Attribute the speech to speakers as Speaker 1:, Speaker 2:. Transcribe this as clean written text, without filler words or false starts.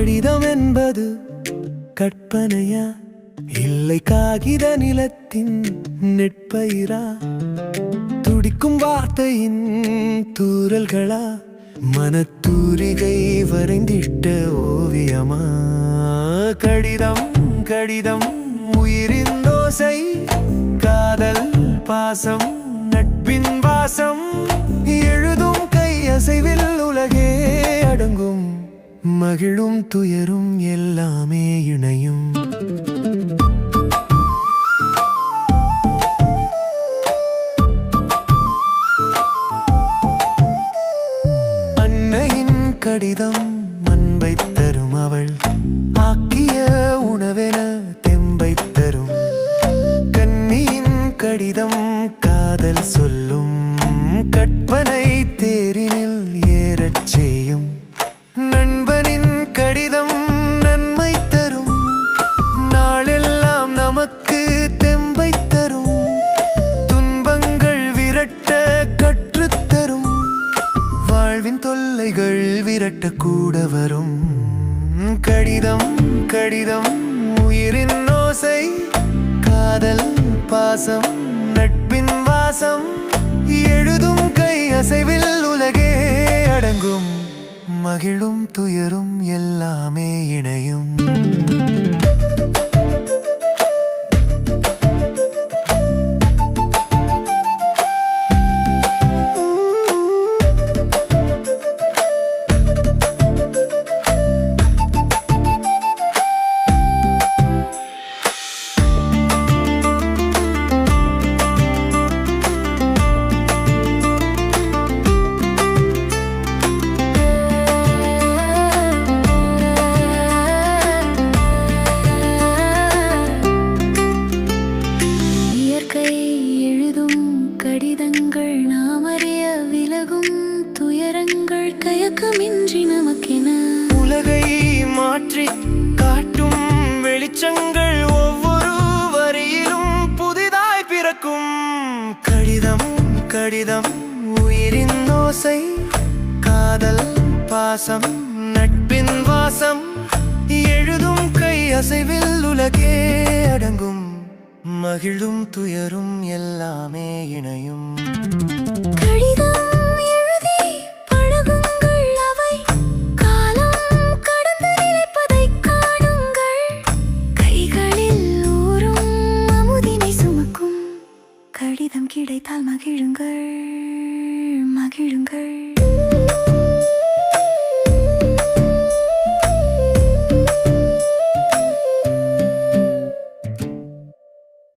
Speaker 1: கடிதம் என்பது கற்பனையா, இல்லை காகித நிலத்தின் நெற்பயிரா? துடிக்கும் வார்த்தையின் தூறல்களா, மனத்தூரிகை வரைந்திட்ட ஓவியமா? கடிதம் கடிதம் உயிரின் ஓசை, காதல் பாசம் நட்பின் வாசம், எழுதும் கை அசைவில் உலகே அடங்கும், மகிழும் துயரும் எல்லாமே இணையும். அன்னையின் கடிதம் அன்பை தரும், அவள் ஆக்கிய உணவென தெம்பை தரும். கன்னியின் கடிதம் காதல் சொல்லும், கற்பனை தேரினில் ஏறச் செய்யும். நண்பனின் கடிதம் நன்மை தரும், நாளெல்லாம் நமக்கு தெம்பை தரும். துன்பங்கள் விரட்ட கற்றுத்தரும், வாழ்வின் தொல்லைகள் விரட்ட கூட வரும். கடிதம் கடிதம் உயிரின் ஓசை, காதல் பாசம் நட்பின் வாசம், எழுதும் கை அசைவில் உலகே அடங்கும், மகிழும் துயரும் எல்லாமே இணையும்.
Speaker 2: கடிதங்கள் நாம் அறிய விலகும் துயரங்கள் கயக்கமின்றி நமக்கென
Speaker 1: உலகை மாற்றி காட்டும் வெளிச்சங்கள் ஒவ்வொரு வரியிலும் புதிதாய் பிறக்கும். கடிதம் கடிதம் உயிரின் ஓசை, காதல் பாசம் நட்பின் வாசம், எழுதும் கை அசைவில் உலகே அடங்கும், மகிழும் துயரும் எல்லாமே இணையும்.
Speaker 2: கடிதம் எழுதி பழகுங்கள், அவை காலம் கடந்து நிலைப்பதைக் காணுங்கள். கைகளில் ஊறும் அமுதினை சுமக்கும், கடிதம் கிடைத்தால் மகிழுங்கள் மகிழுங்கள்.